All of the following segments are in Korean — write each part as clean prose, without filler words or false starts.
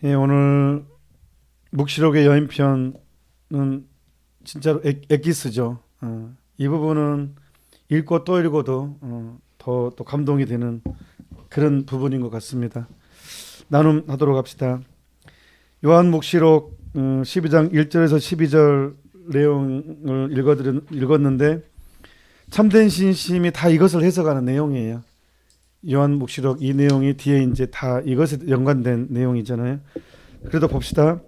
예, 오늘 묵시록의 여인편은 진짜로 엑기스죠. 이 부분은 읽고 또 읽어도 더 감동이 되는 그런 부분인 것 같습니다. 나눔하도록 합시다. 요한묵시록 12장 1절에서 12절 내용을 읽었는데 참된 신심이 다 이것을 해석하는 내용이에요. 요한묵시록 이 내용이 뒤에 이제 다 이것에 연관된 내용이잖아요. 그래도 봅시다.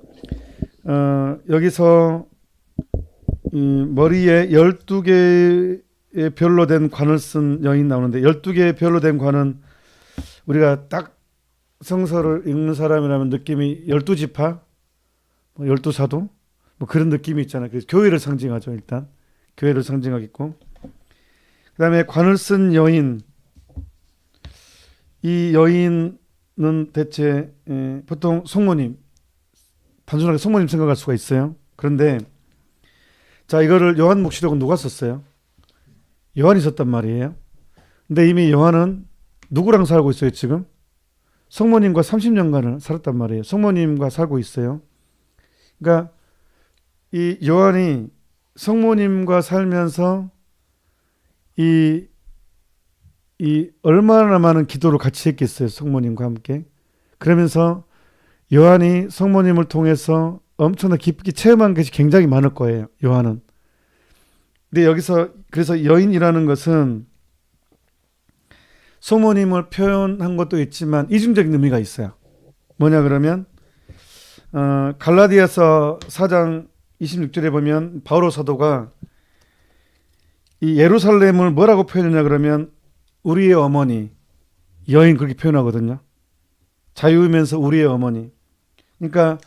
여기서 머리에 12개의 별로 된 관을 쓴 여인 나오는데 12개의 별로 된 관은 우리가 딱 성서를 읽는 사람이라면 느낌이 12지파, 12사도 뭐 그런 느낌이 있잖아요. 그래서 교회를 상징하죠. 일단 교회를 상징하겠고, 그 다음에 관을 쓴 여인, 이 여인은 대체 보통 성모님, 단순하게 성모님 생각할 수가 있어요. 그런데 자, 이거를 요한묵시록은 누가 썼어요? 요한이 썼단 말이에요. 근데 이미 요한은 누구랑 살고 있어요? 지금 성모님과 30년간을 살았단 말이에요. 성모님과 살고 있어요. 그러니까 이 요한이 성모님과 살면서 이 얼마나 많은 기도를 같이 했겠어요. 성모님과 함께. 그러면서 요한이 성모님을 통해서 엄청나게 깊게 체험한 것이 굉장히 많을 거예요. 요한은. 근데 여기서 그래서 여인이라는 것은 성모님을 표현한 것도 있지만 이중적인 의미가 있어요. 뭐냐 그러면 갈라디아서 4장 26절에 보면 바오로 사도가 이 예루살렘을 뭐라고 표현하냐 그러면 우리의 어머니, 여인 그렇게 표현하거든요. 자유이면서 우리의 어머니. 그러니까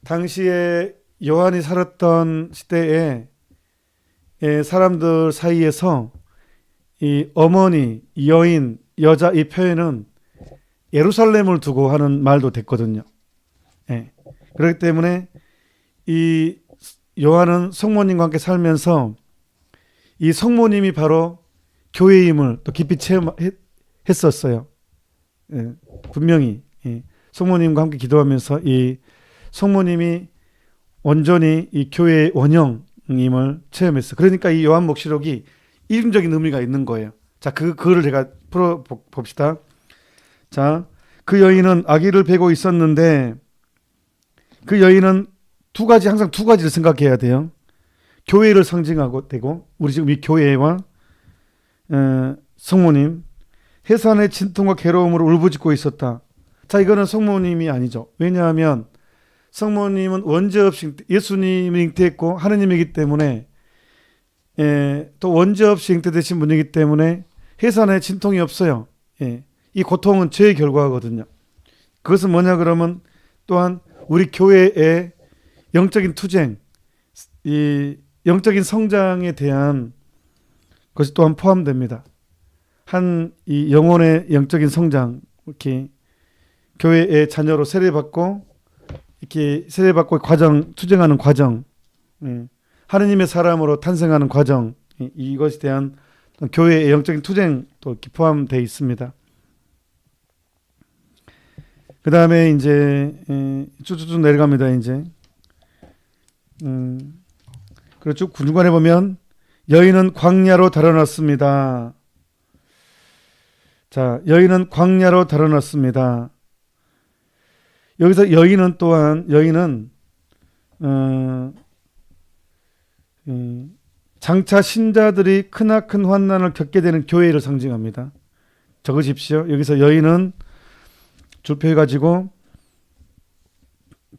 당시에 요한이 살았던 시대에 사람들 사이에서 이 어머니, 여인, 여자 이 표현은 예루살렘을 두고 하는 말도 됐거든요. 예. 그렇기 때문에 이 요한은 성모님과 함께 살면서 이 성모님이 바로 교회임을 또 깊이 체험했었어요. 예. 분명히 성모님과 함께 기도하면서 이 성모님이 온전히 이 교회의 원형임을 체험했어. 그러니까 이 요한묵시록이 이중적인 의미가 있는 거예요. 자, 그거를 제가 풀어 봅시다. 자, 그 여인은 아기를 베고 있었는데 그 여인은 항상 두 가지를 생각해야 돼요. 교회를 상징하고 되고 우리 지금 이 교회와 성모님, 해산의 진통과 괴로움으로 울부짖고 있었다. 자, 이거는 성모님이 아니죠. 왜냐하면 성모님은 원죄 없이 예수님이 잉태했고 하느님이기 때문에 또 원죄 없이 잉태되신 분이기 때문에 해산에 진통이 없어요. 이 고통은 죄의 결과거든요. 그것은 뭐냐 그러면 또한 우리 교회의 영적인 투쟁, 이 영적인 성장에 대한 것이 또한 포함됩니다. 이 영혼의 영적인 성장, 이렇게 교회의 자녀로 세례받고 이렇게 세례받고 투쟁하는 과정, 하느님의 사람으로 탄생하는 과정, 이것에 대한 교회의 영적인 투쟁도 이렇게 포함되어 있습니다. 그 다음에 이제 쭉쭉쭉 내려갑니다. 이제 그리고 쭉 중간에 보면 여인은 광야로 달아났습니다. 자, 여인은 광야로 달아났습니다. 여기서 여인은 장차 신자들이 크나큰 환난을 겪게 되는 교회를 상징합니다. 적으십시오. 여기서 여인은 줄표해가지고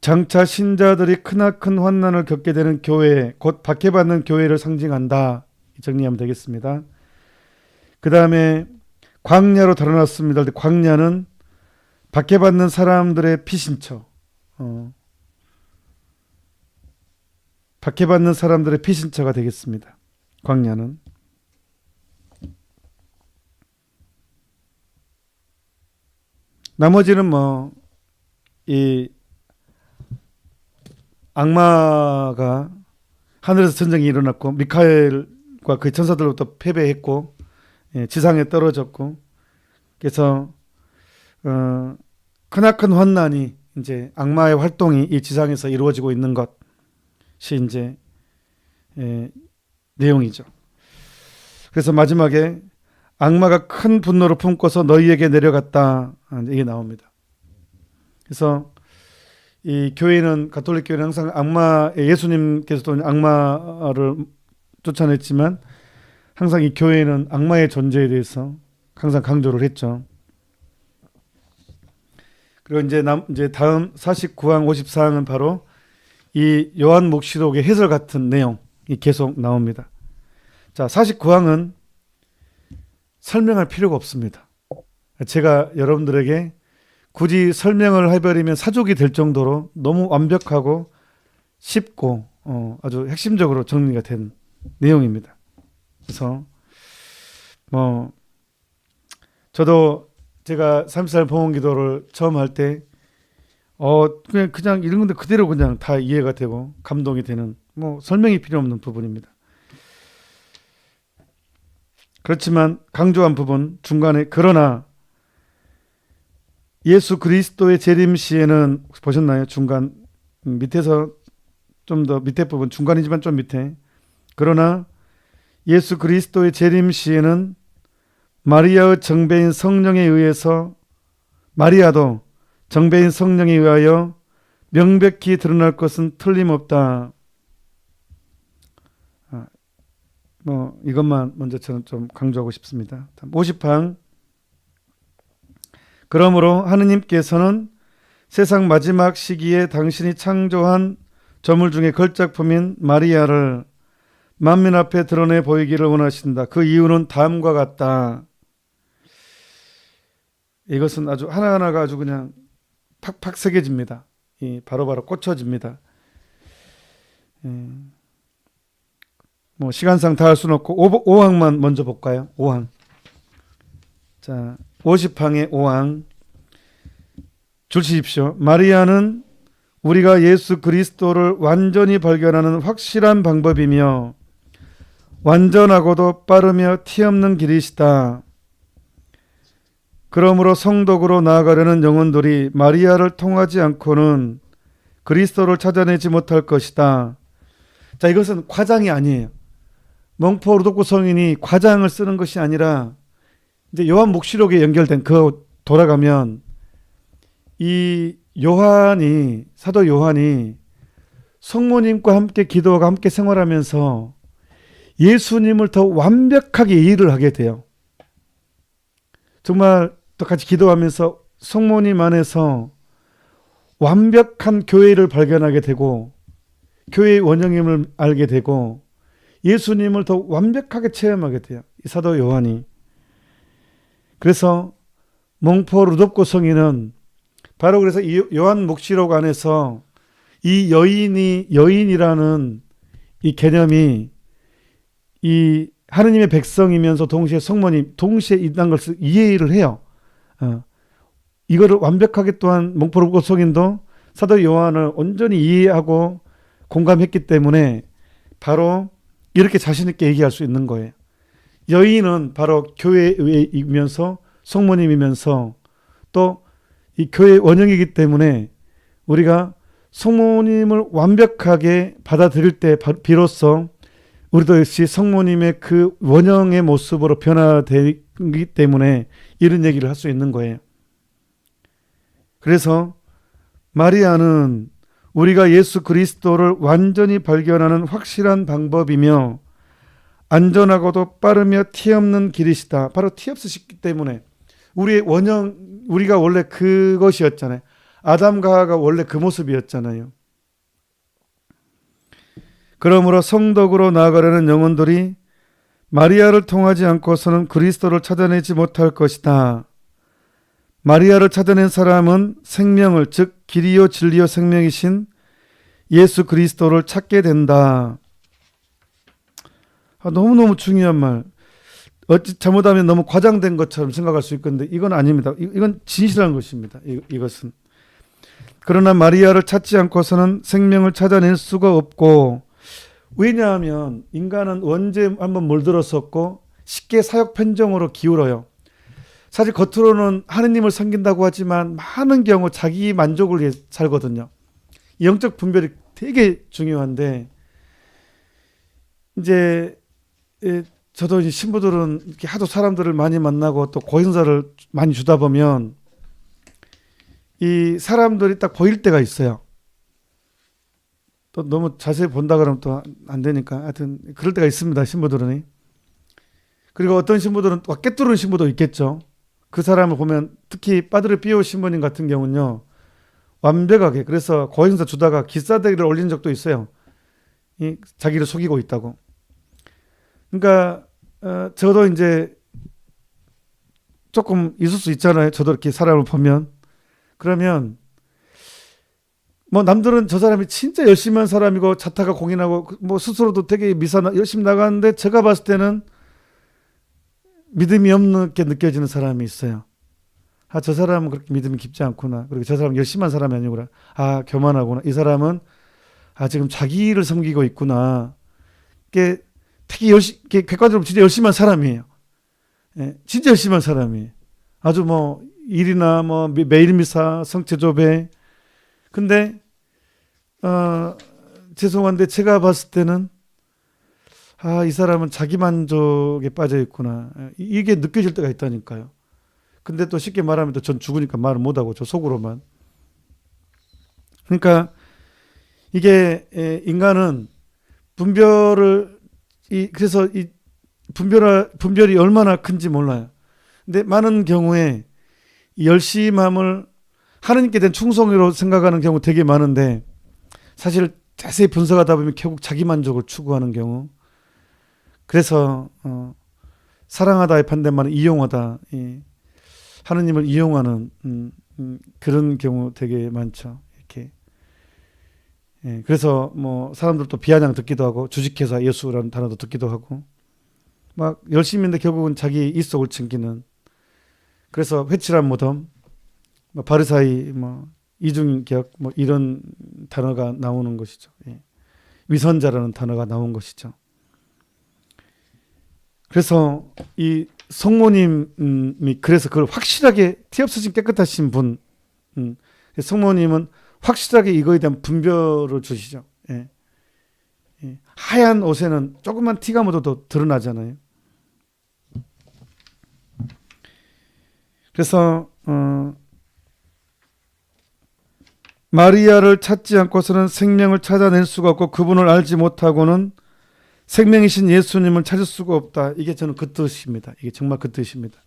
장차 신자들이 크나큰 환난을 겪게 되는 교회, 곧 박해받는 교회를 상징한다. 정리하면 되겠습니다. 그 다음에 광야로 달아났습니다. 광야는 박해받는 사람들의 피신처, 박해받는 사람들의 피신처가 되겠습니다. 광야는. 나머지는 이 악마가 하늘에서 전쟁이 일어났고 미카엘과 그 천사들로부터 패배했고 지상에 떨어졌고 그래서 크나큰 환난이 이제 악마의 활동이 이 지상에서 이루어지고 있는 것이 이제 내용이죠. 그래서 마지막에 악마가 큰 분노를 품고서 너희에게 내려갔다. 이게 나옵니다. 그래서 이 교회는, 가톨릭 교회는 항상 예수님께서도 악마를 쫓아냈지만 항상 이 교회는 악마의 존재에 대해서 항상 강조를 했죠. 그리고 이제 다음 49항 54항은 바로 이 요한묵시록의 해설 같은 내용이 계속 나옵니다. 자, 49항은 설명할 필요가 없습니다. 제가 여러분들에게 굳이 설명을 해버리면 사족이 될 정도로 너무 완벽하고 쉽고 아주 핵심적으로 정리가 된 내용입니다. 그래서 저도 제가 30살 봉헌기도를 처음 할 때 그냥 이런 건데 그대로 그냥 다 이해가 되고 감동이 되는, 설명이 필요 없는 부분입니다. 그렇지만 강조한 부분 중간에 그러나 예수 그리스도의 재림 시에는 보셨나요? 중간 밑에서 좀 더 밑에 부분, 중간이지만 좀 밑에, 그러나 예수 그리스도의 재림 시에는 마리아의 정배인 성령에 의해서, 마리아도 정배인 성령에 의하여 명백히 드러날 것은 틀림없다. 이것만 먼저 저는 좀 강조하고 싶습니다. 50항. 그러므로 하느님께서는 세상 마지막 시기에 당신이 창조한 저물 중에 걸작품인 마리아를 만민 앞에 드러내 보이기를 원하신다. 그 이유는 다음과 같다. 이것은 아주 하나하나가 아주 그냥 팍팍 새겨집니다. 바로바로 꽂혀집니다. 시간상 다 할 수는 없고 5항만 먼저 볼까요? 5항. 자, 50항의 5항 줄 치십시오. 마리아는 우리가 예수 그리스도를 완전히 발견하는 확실한 방법이며 완전하고도 빠르며 티없는 길이시다. 그러므로 성덕으로 나아가려는 영혼들이 마리아를 통하지 않고는 그리스도를 찾아내지 못할 것이다. 자, 이것은 과장이 아니에요. 몽포 루도코 성인이 과장을 쓰는 것이 아니라 이제 요한묵시록에 연결된 그 돌아가면 이 사도 요한이 성모님과 함께 기도하고 함께 생활하면서 예수님을 더 완벽하게 이해를 하게 돼요. 정말 또 같이 기도하면서 성모님 안에서 완벽한 교회를 발견하게 되고 교회의 원형임을 알게 되고 예수님을 더 완벽하게 체험하게 돼요. 이 사도 요한이. 그래서 몽포 루도코 성인은 바로 그래서 이 요한묵시록 안에서 이 여인이라는 이 개념이 이 하느님의 백성이면서 동시에 성모님, 동시에 있다는 것을 이해를 해요. 이거를 완벽하게 또한 몽포 루도코 성인도 사도 요한을 온전히 이해하고 공감했기 때문에 바로 이렇게 자신 있게 얘기할 수 있는 거예요. 여인은 바로 교회이면서 성모님이면서 또 이 교회의 원형이기 때문에 우리가 성모님을 완벽하게 받아들일 때 비로소 우리도 역시 성모님의 그 원형의 모습으로 변화되기 때문에 이런 얘기를 할 수 있는 거예요. 그래서 마리아는 우리가 예수 그리스도를 완전히 발견하는 확실한 방법이며 안전하고도 빠르며 티없는 길이시다. 바로 티 없으시기 때문에 우리의 원형, 우리가 원래 그것이었잖아요. 아담과 하와가 원래 그 모습이었잖아요. 그러므로 성덕으로 나아가려는 영혼들이 마리아를 통하지 않고서는 그리스도를 찾아내지 못할 것이다. 마리아를 찾아낸 사람은 생명을, 즉 길이요 진리요 생명이신 예수 그리스도를 찾게 된다. 너무너무 중요한 말. 잘못하면 너무 과장된 것처럼 생각할 수 있건데 이건 아닙니다. 이건 진실한 것입니다. 이것은. 그러나 마리아를 찾지 않고서는 생명을 찾아낼 수가 없고, 왜냐하면 인간은 언제 한번 물들었었고 쉽게 사역 편정으로 기울어요. 사실 겉으로는 하느님을 섬긴다고 하지만 많은 경우 자기 만족을 위해 살거든요. 영적 분별이 되게 중요한데 이제 저도 이제 신부들은 이렇게 하도 사람들을 많이 만나고 또 고행사를 많이 주다 보면 이 사람들이 딱 보일 때가 있어요. 또 너무 자세히 본다 그러면 또 안 되니까 하여튼 그럴 때가 있습니다. 신부들은. 그리고 어떤 신부들은 또 꿰뚫은 신부도 있겠죠. 그 사람을 보면 특히 빠드르 피오 신부님 같은 경우는요. 완벽하게 그래서 고행사 주다가 기싸대기를 올린 적도 있어요. 자기를 속이고 있다고. 그러니까 저도 이제 조금 있을 수 있잖아요. 저도 이렇게 사람을 보면 그러면 뭐 남들은 저 사람이 진짜 열심히 한 사람이고 자타가 공인하고 뭐 스스로도 되게 열심히 나가는데 제가 봤을 때는 믿음이 없게 느껴지는 사람이 있어요. 아, 저 사람은 그렇게 믿음이 깊지 않구나. 그리고 저 사람은 열심히 한 사람이 아니구나. 아, 교만하구나. 이 사람은 지금 자기를 섬기고 있구나. 이게 되게 객관적으로 진짜 열심히 한 사람이에요. 예, 진짜 열심히 한 사람이에요. 아주 뭐 일이나 뭐 매일 미사, 성체조배. 근데 죄송한데 제가 봤을 때는 이 사람은 자기 만족에 빠져 있구나. 이게 느껴질 때가 있다니까요. 근데 또 쉽게 말하면 또 전 죽으니까 말을 못하고 저 속으로만. 그러니까 이게 인간은 그래서 이 분별이 얼마나 큰지 몰라요. 근데 많은 경우에 열심함을 하느님께 대한 충성으로 생각하는 경우 되게 많은데 사실 자세히 분석하다 보면 결국 자기 만족을 추구하는 경우. 그래서 사랑하다의 반대말은 이용하다. 하느님을 이용하는 그런 경우 되게 많죠. 이렇게. 그래서 뭐 사람들도 비아냥 듣기도 하고 주식회사 예수라는 단어도 듣기도 하고 막 열심히 했는데 결국은 자기 입속을 챙기는. 그래서 회칠한 무덤, 뭐 바리사이, 뭐 이중인격, 뭐 이런 단어가 나오는 것이죠. 위선자라는 단어가 나온 것이죠. 그래서 이 성모님이 그래서 그걸 확실하게 티 없으신 깨끗하신 분, 성모님은 확실하게 이거에 대한 분별을 주시죠. 하얀 옷에는 조금만 티가 묻어도 드러나잖아요. 그래서 마리아를 찾지 않고서는 생명을 찾아낼 수가 없고 그분을 알지 못하고는 생명이신 예수님을 찾을 수가 없다. 이게 저는 그 뜻입니다. 이게 정말 그 뜻입니다.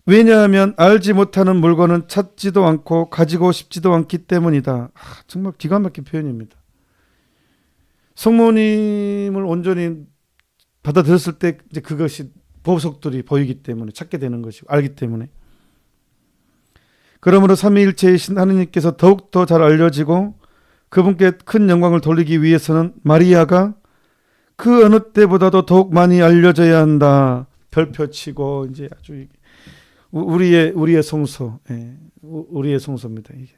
왜냐하면 알지 못하는 물건은 찾지도 않고 가지고 싶지도 않기 때문이다. 정말 기가 막힌 표현입니다. 성모님을 온전히 받아들였을 때 이제 그것이 보석들이 보이기 때문에 찾게 되는 것이고 알기 때문에. 그러므로 삼위일체이신 하느님께서 더욱더 잘 알려지고 그분께 큰 영광을 돌리기 위해서는 마리아가 그 어느 때보다도 더욱 많이 알려져야 한다. 별표치고 이제 아주 우리의 성소, 우리의 성소입니다. 이게.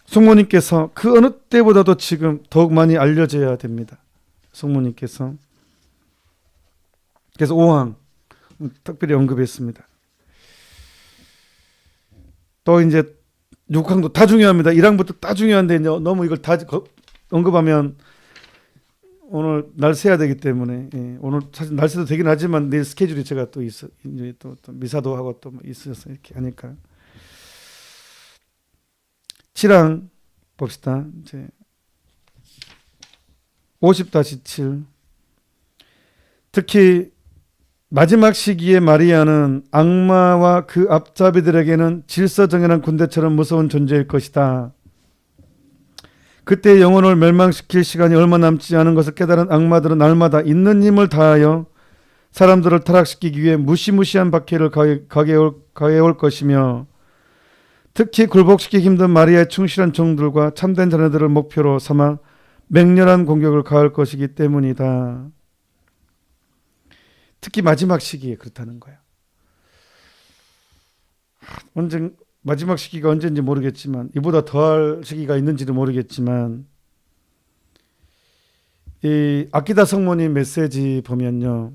성모님께서 그 어느 때보다도 지금 더욱 많이 알려져야 됩니다. 성모님께서. 그래서 5항 특별히 언급했습니다. 또 이제 6항도 다 중요합니다. 1항부터 다 중요한데 너무 이걸 다 언급하면 오늘 날 세야 되기 때문에 오늘 사실 날새도 되긴 하지만 내일 스케줄이 제가 또 있어 이제 또 미사도 하고 또 있어서 이렇게 하니까 7항 봅시다. 이제 50-7 특히 마지막 시기에 마리아는 악마와 그 앞잡이들에게는 질서정연한 군대처럼 무서운 존재일 것이다. 그때 영혼을 멸망시킬 시간이 얼마 남지 않은 것을 깨달은 악마들은 날마다 있는 힘을 다하여 사람들을 타락시키기 위해 무시무시한 박해를 가해올 것이며 특히 굴복시키기 힘든 마리아의 충실한 종들과 참된 자녀들을 목표로 삼아 맹렬한 공격을 가할 것이기 때문이다. 특히 마지막 시기에 그렇다는 거예요. 마지막 시기가 언제인지 모르겠지만 이보다 더할 시기가 있는지도 모르겠지만 이 아끼다 성모님 메시지 보면요.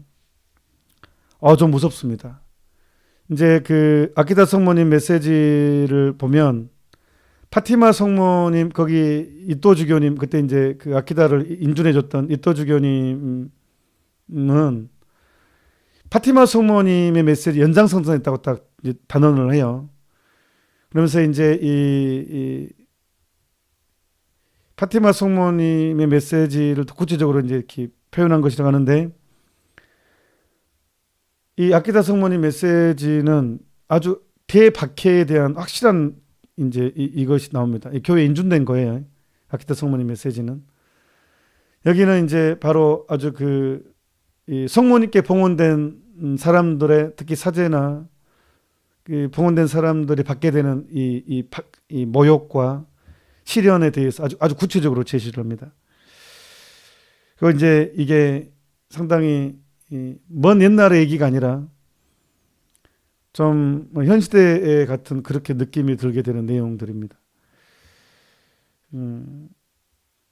좀 무섭습니다. 이제 그 아키다 성모님 메시지를 보면 파티마 성모님 거기 이토 주교님 그때 이제 그 아키다를 인준해줬던 이토 주교님은 파티마 성모님의 메시지 연장선상에 있다고 딱 이제 단언을 해요. 그러면서 이제 이 파티마 성모님의 메시지를 더 구체적으로 이제 이렇게 표현한 것이라고 하는데, 이 아키다 성모님 메시지는 아주 대박해에 대한 확실한 이제 이것이 나옵니다. 교회에 인준된 거예요. 아키다 성모님 메시지는. 여기는 이제 바로 아주 이 성모님께 봉헌된 사람들의 특히 사제나 그 봉헌된 사람들이 받게 되는 이 모욕과 시련에 대해서 아주 구체적으로 제시를 합니다. 그리고 이제 이게 상당히 먼 옛날의 얘기가 아니라 좀 현 시대에 같은 그렇게 느낌이 들게 되는 내용들입니다.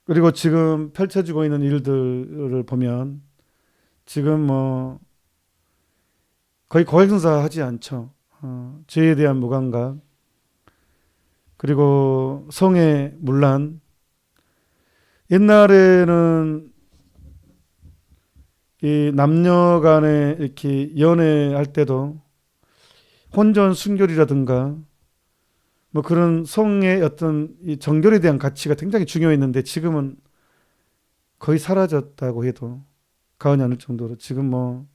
그리고 지금 펼쳐지고 있는 일들을 보면 지금 뭐 거의 고해성사하지 않죠. 죄에 대한 무감각, 그리고 성의 문란. 옛날에는 이 남녀 간에 이렇게 연애할 때도 혼전 순결이라든가 뭐 그런 성의 어떤 이 정결에 대한 가치가 굉장히 중요했는데 지금은 거의 사라졌다고 해도 과언이 아닐 정도로 지금 뭐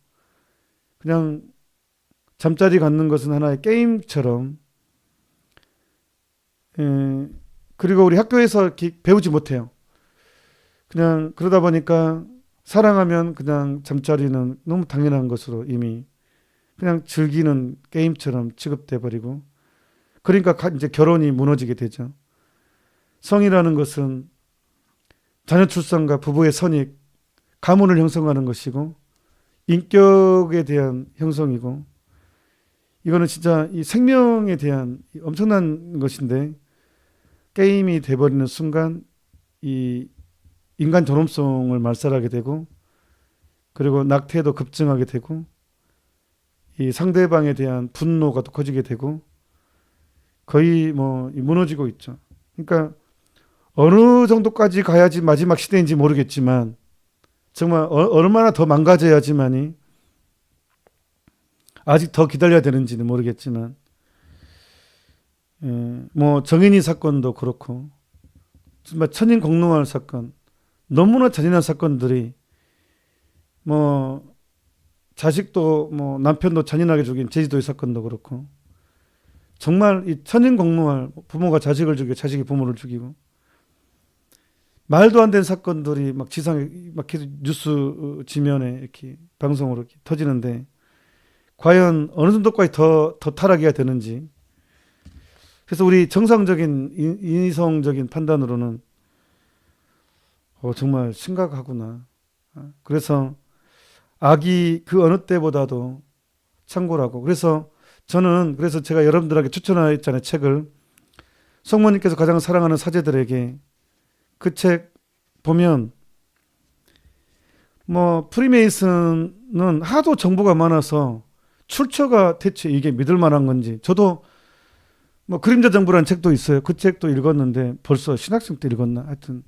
그냥 잠자리 갖는 것은 하나의 게임처럼, 그리고 우리 학교에서 이렇게 배우지 못해요. 그냥 그러다 보니까 사랑하면 그냥 잠자리는 너무 당연한 것으로 이미 그냥 즐기는 게임처럼 취급돼 버리고, 그러니까 이제 결혼이 무너지게 되죠. 성이라는 것은 자녀 출산과 부부의 선익, 가문을 형성하는 것이고 인격에 대한 형성이고, 이거는 진짜 이 생명에 대한 엄청난 것인데 게임이 돼버리는 순간 이 인간 존엄성을 말살하게 되고, 그리고 낙태도 급증하게 되고, 이 상대방에 대한 분노가 또 커지게 되고 거의 뭐 무너지고 있죠. 그러니까 어느 정도까지 가야지 마지막 시대인지 모르겠지만 정말 얼마나 더 망가져야지만이, 아직 더 기다려야 되는지는 모르겠지만, 뭐 정인이 사건도 그렇고 정말 천인공노할 사건, 너무나 잔인한 사건들이, 뭐 자식도 뭐 남편도 잔인하게 죽인 제주도의 사건도 그렇고 정말 이 천인공노할, 부모가 자식을 죽이고 자식이 부모를 죽이고 말도 안 되는 사건들이 막 지상에 막 계속 뉴스 지면에 이렇게 방송으로 이렇게 터지는데 과연 어느 정도까지 더 타락해야 되는지. 그래서 우리 정상적인 인성적인 판단으로는 정말 심각하구나. 그래서 악이 그 어느 때보다도 창궐하고, 그래서 제가 여러분들에게 추천했잖아요. 책을. 성모님께서 가장 사랑하는 사제들에게. 그 책 보면 뭐 프리메이슨은 하도 정보가 많아서 출처가 대체 이게 믿을 만한 건지, 저도 뭐 그림자 정부라는 책도 있어요. 그 책도 읽었는데 벌써 신학생 때 읽었나, 하여튼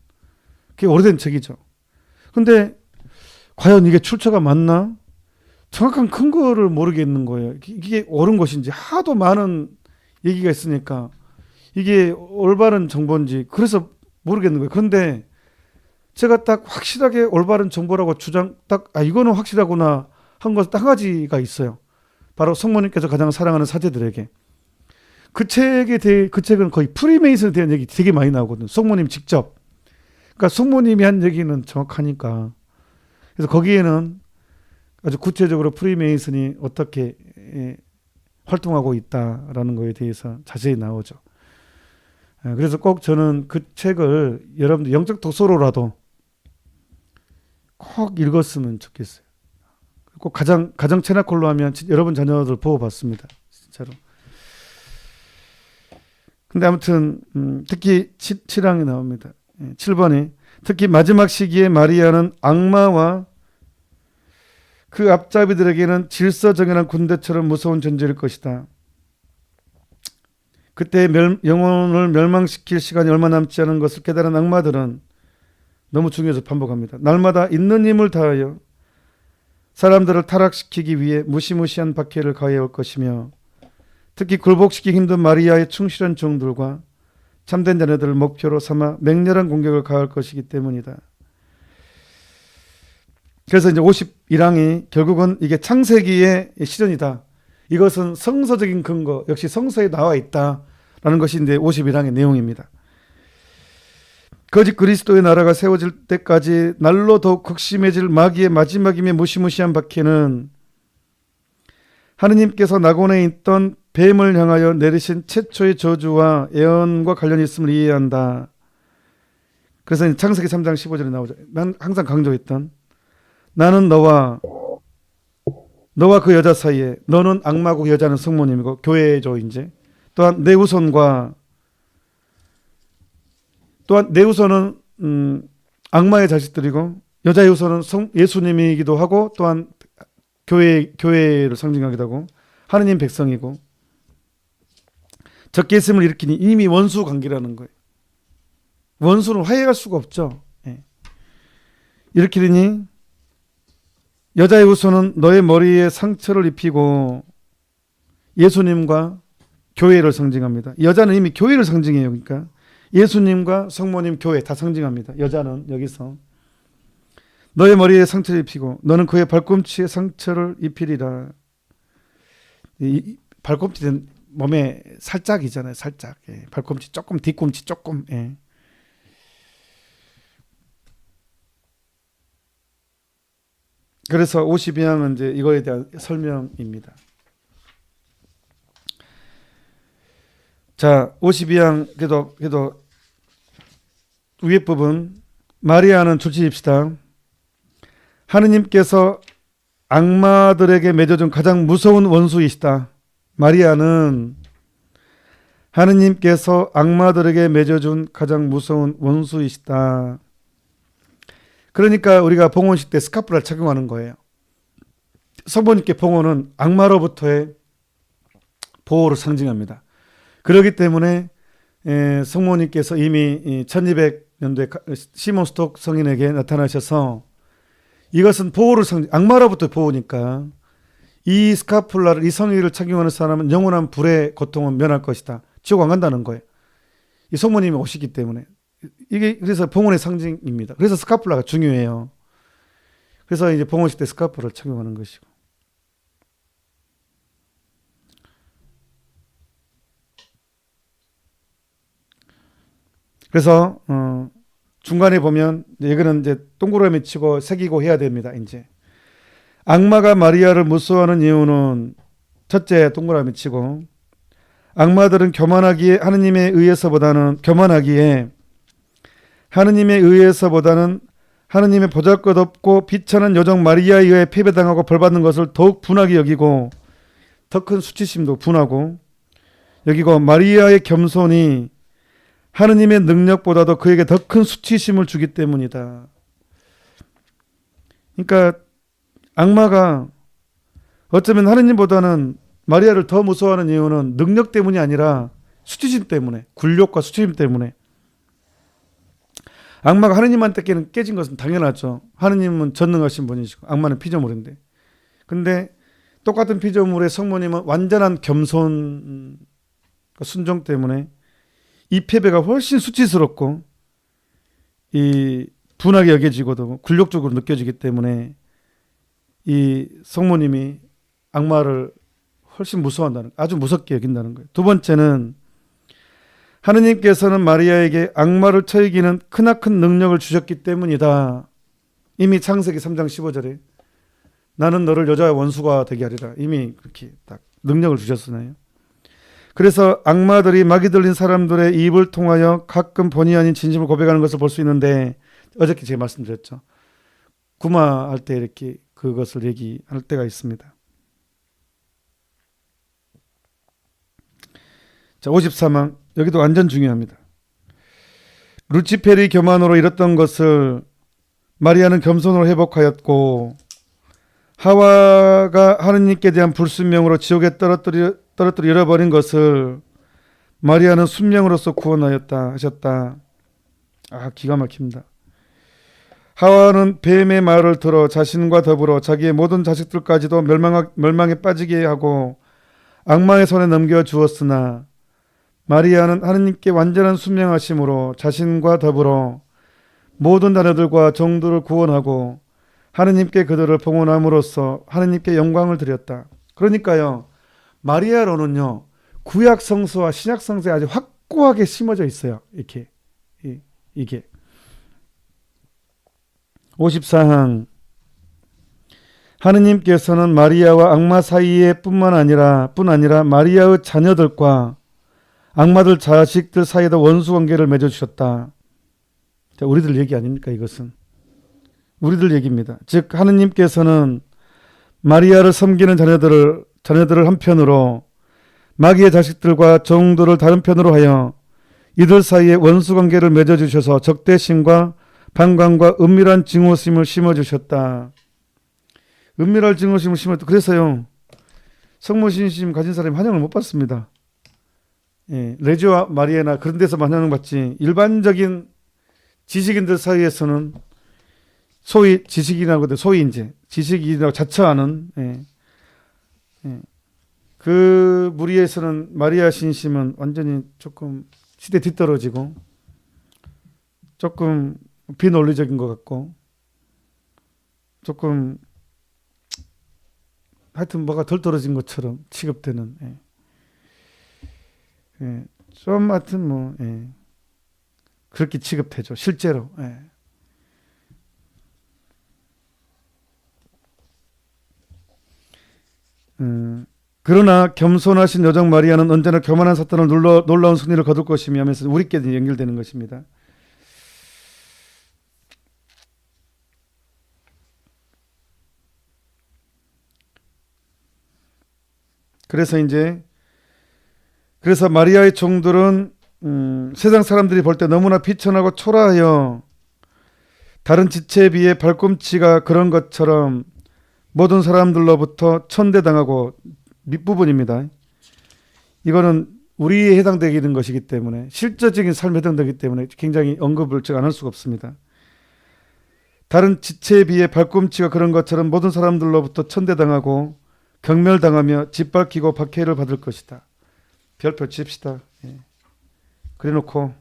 그게 오래된 책이죠. 근데 과연 이게 출처가 맞나? 정확한 근거를 모르겠는 거예요. 이게 옳은 것인지, 하도 많은 얘기가 있으니까 이게 올바른 정보인지 그래서 모르겠는 거예요. 그런데 제가 딱 확실하게 올바른 정보라고 이거는 확실하구나 한 것은 딱 한 가지가 있어요. 바로 성모님께서 가장 사랑하는 사제들에게. 그 책은 거의 프리메이슨에 대한 얘기 되게 많이 나오거든요. 성모님 직접. 그러니까 성모님이 한 얘기는 정확하니까. 그래서 거기에는 아주 구체적으로 프리메이슨이 어떻게 활동하고 있다라는 거에 대해서 자세히 나오죠. 그래서 꼭 저는 그 책을 여러분들 영적 도서로라도 꼭 읽었으면 좋겠어요. 꼭 가정 채널콜로 하면 여러분 자녀들 보호 받습니다. 진짜로. 근데 아무튼 특히 7항이 나옵니다. 7번에 특히 마지막 시기에 마리아는 악마와 그 앞잡이들에게는 질서정연한 군대처럼 무서운 존재일 것이다. 그때 영혼을 멸망시킬 시간이 얼마 남지 않은 것을 깨달은 악마들은 너무 중요해서 반복합니다. 날마다 있는 힘을 다하여 사람들을 타락시키기 위해 무시무시한 박해를 가해올 것이며 특히 굴복시키기 힘든 마리아의 충실한 종들과 참된 자녀들을 목표로 삼아 맹렬한 공격을 가할 것이기 때문이다. 그래서 이제 51항이 결국은 이게 창세기의 시전이다. 이것은 성서적인 근거, 역시 성서에 나와 있다라는 것이 이제 51항의 내용입니다. 거짓 그리스도의 나라가 세워질 때까지 날로 더욱 극심해질 마귀의 마지막임의 무시무시한 박해는 하느님께서 낙원에 있던 뱀을 향하여 내리신 최초의 저주와 예언과 관련이 있음을 이해해야 한다. 그래서 창세기 3장 15절에 나오죠. 난 항상 강조했던 나는 너와 그 여자 사이에 너는 악마고 그 여자는 성모님이고 교회죠. 이제 또한 내 후손은 악마의 자식들이고 여자의 후손은 예수님이기도 하고 또한 교회를 상징하기도 하고 하느님 백성이고 적개심을 일으키니 이미 원수 관계라는 거예요. 원수는 화해할 수가 없죠. 예. 일으키니 여자의 후손은 너의 머리에 상처를 입히고 예수님과 교회를 상징합니다. 여자는 이미 교회를 상징해요. 그러니까 예수님과 성모님 교회 다 상징합니다. 여자는 여기서 너의 머리에 상처를 입히고 너는 그의 발꿈치에 상처를 입히리라. 이 발꿈치는 몸에 살짝이잖아요. 살짝. 예. 발꿈치 조금, 뒤꿈치 조금. 예. 그래서 52항은 이제 이거에 대한 설명입니다. 자, 52항 그래도 위에 부분 마리아는 줄치십시다. 하느님께서 악마들에게 맺어준 가장 무서운 원수이시다. 마리아는 하느님께서 악마들에게 맺어준 가장 무서운 원수이시다. 그러니까 우리가 봉헌식 때 스카프라를 착용하는 거예요. 성모님께 봉헌은 악마로부터의 보호를 상징합니다. 그렇기 때문에 성모님께서 이미 1200년도에 시몬 스톡 성인에게 나타나셔서 이것은 보호를 악마로부터 보호니까 이 스카플라를 이 성의를 착용하는 사람은 영원한 불의 고통은 면할 것이다. 지옥 안 간다는 거예요. 이 성모님이 오시기 때문에. 이게 그래서 봉헌의 상징입니다. 그래서 스카플라가 중요해요. 그래서 이제 봉헌식 때 스카프를 착용하는 것이고. 그래서 중간에 보면 이거는 이제 동그라미 치고 새기고 해야 됩니다. 이제 악마가 마리아를 무서워하는 이유는 첫째 동그라미 치고 악마들은 교만하기에 하느님의 보잘것없고 비천한 여종 마리아에 의해 패배당하고 벌받는 것을 더욱 분하게 여기고 더 큰 수치심도 분하고 여기고 마리아의 겸손이 하느님의 능력보다도 그에게 더 큰 수치심을 주기 때문이다. 그러니까 악마가 어쩌면 하느님보다는 마리아를 더 무서워하는 이유는 능력 때문이 아니라 수치심 때문에, 굴욕과 수치심 때문에. 악마가 하느님한테 깨진 것은 당연하죠. 하느님은 전능하신 분이시고 악마는 피조물인데. 근데 똑같은 피조물의 성모님은 완전한 겸손, 순종 때문에 이 패배가 훨씬 수치스럽고 이 분하게 여겨지고도 굴욕적으로 느껴지기 때문에 이 성모님이 악마를 훨씬 무서워한다는, 아주 무섭게 여긴다는 거예요. 두 번째는 하느님께서는 마리아에게 악마를 쳐이기는 크나큰 능력을 주셨기 때문이다. 이미 창세기 3장 15절에 나는 너를 여자의 원수가 되게 하리라. 이미 그렇게 딱 능력을 주셨으나요. 그래서 악마들이 마귀 들린 사람들의 입을 통하여 가끔 본의 아닌 진심을 고백하는 것을 볼 수 있는데 어저께 제가 말씀드렸죠. 구마할 때 이렇게 그것을 얘기할 때가 있습니다. 자, 53항 여기도 완전 중요합니다. 루치펠이 교만으로 잃었던 것을 마리아는 겸손으로 회복하였고 하와가 하느님께 대한 불순명으로 지옥에 떨어뜨려 잃어버린 것을 마리아는 순명으로서 구원하였다 하셨다. 기가 막힙니다. 하와는 뱀의 말을 들어 자신과 더불어 자기의 모든 자식들까지도 멸망에 빠지게 하고 악마의 손에 넘겨주었으나 마리아는 하느님께 완전한 순명하심으로 자신과 더불어 모든 자녀들과 종들을 구원하고 하느님께 그들을 봉헌함으로써 하느님께 영광을 드렸다. 그러니까요, 마리아로는요, 구약 성서와 신약 성서에 아주 확고하게 심어져 있어요. 이게 54항 하느님께서는 마리아와 악마 사이에 뿐 아니라 마리아의 자녀들과 악마들 자식들 사이에도 원수 관계를 맺어주셨다. 자, 우리들 얘기 아닙니까? 이것은 우리들 얘기입니다. 즉 하느님께서는 마리아를 섬기는 자녀들을 한편으로 마귀의 자식들과 종들을 다른 편으로 하여 이들 사이에 원수 관계를 맺어주셔서 적대심과 방광과 은밀한 증오심을 심어주셨다. 은밀한 증오심을 심었다. 그래서요, 성모신심 가진 사람이 환영을 못 받습니다. 레지오와 마리아나 그런 데서만 환영을 받지, 일반적인 지식인들 사이에서는 소위 지식인이라고 지식인이라고 자처하는 그 무리에서는 마리아 신심은 완전히 조금 시대 뒤떨어지고 조금 비논리적인 것 같고 조금 하여튼 뭐가 덜 떨어진 것처럼 취급되는 좀 하여튼 그렇게 취급되죠. 실제로. 그러나 겸손하신 여정 마리아는 언제나 교만한 사탄을 놀라운 승리를 거둘 것이며 하면서 우리께 연결되는 것입니다. 그래서 마리아의 종들은 세상 사람들이 볼 때 너무나 비천하고 초라하여 다른 지체에 비해 발꿈치가 그런 것처럼 모든 사람들로부터 천대당하고 밑부분입니다. 이거는 우리에 해당되는 것이기 때문에 실제적인 삶에 해당되기 때문에 굉장히 언급을 안 할 수가 없습니다. 다른 지체에 비해 발꿈치가 그런 것처럼 모든 사람들로부터 천대당하고 경멸당하며 짓밟히고 박해를 받을 것이다. 별표 칩시다. 그래놓고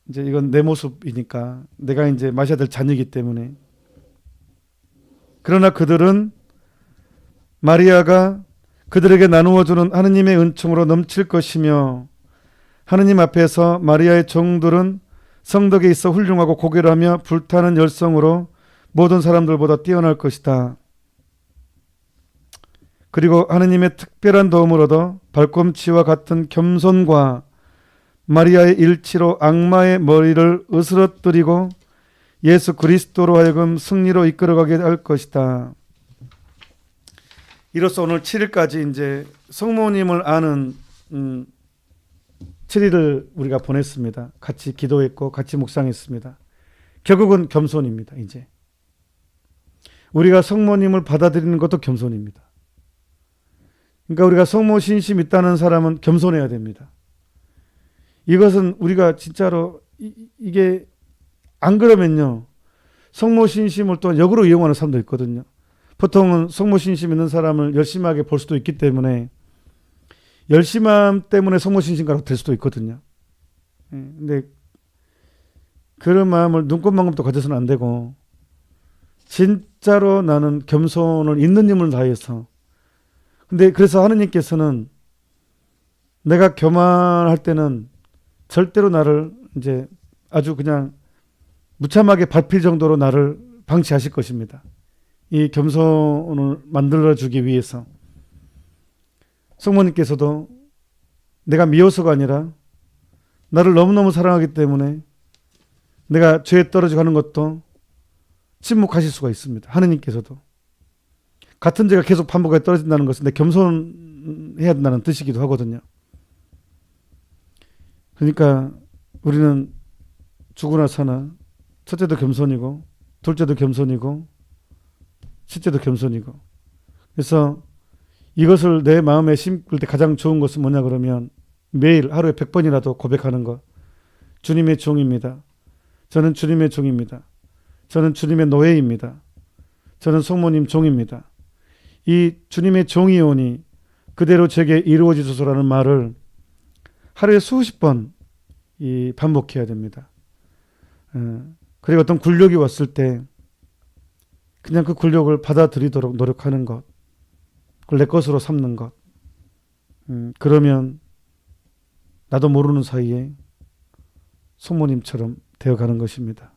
이제 이건 내 모습이니까 내가 이제 마셔야 될 잔이기 때문에. 그러나 그들은 마리아가 그들에게 나누어주는 하느님의 은총으로 넘칠 것이며 하느님 앞에서 마리아의 종들은 성덕에 있어 훌륭하고 고결하며 불타는 열성으로 모든 사람들보다 뛰어날 것이다. 그리고 하느님의 특별한 도움을 얻어 발꿈치와 같은 겸손과 마리아의 일치로 악마의 머리를 으스러뜨리고 예수 그리스도로 하여금 승리로 이끌어가게 할 것이다. 이로써 오늘 7일까지 이제 성모님을 아는 7일을 우리가 보냈습니다. 같이 기도했고 같이 묵상했습니다. 결국은 겸손입니다. 이제 우리가 성모님을 받아들이는 것도 겸손입니다. 그러니까 우리가 성모 신심 있다는 사람은 겸손해야 됩니다. 이것은 우리가 진짜로 이게 안 그러면요, 성모 신심을 또 역으로 이용하는 사람도 있거든요. 보통은 성모 신심 있는 사람을 열심하게 볼 수도 있기 때문에 열심함 때문에 성모 신심가로 될 수도 있거든요. 근데 그런 마음을 눈꽃만큼도 가져서는 안 되고 진짜로 나는 겸손을 있는 힘을 다해서. 근데 그래서 하느님께서는 내가 교만할 때는 절대로 나를 이제 아주 그냥 무참하게 밟힐 정도로 나를 방치하실 것입니다. 이 겸손을 만들어주기 위해서. 성모님께서도 내가 미워서가 아니라 나를 너무너무 사랑하기 때문에 내가 죄에 떨어져 가는 것도 침묵하실 수가 있습니다. 하느님께서도. 같은 죄가 계속 반복해 떨어진다는 것은 내 겸손해야 된다는 뜻이기도 하거든요. 그러니까 우리는 죽으나 사나 첫째도 겸손이고 둘째도 겸손이고 셋째도 겸손이고. 그래서 이것을 내 마음에 심을 때 가장 좋은 것은 뭐냐 그러면 매일 하루에 100번이라도 고백하는 것. 주님의 종입니다. 저는 주님의 종입니다. 저는 주님의 노예입니다. 저는 성모님 종입니다. 이 주님의 종이오니 그대로 제게 이루어지소서라는 말을 하루에 수십 번 반복해야 됩니다. 그리고 어떤 굴욕이 왔을 때 그냥 그 굴욕을 받아들이도록 노력하는 것, 그걸 내 것으로 삼는 것. 그러면 나도 모르는 사이에 성모님처럼 되어가는 것입니다.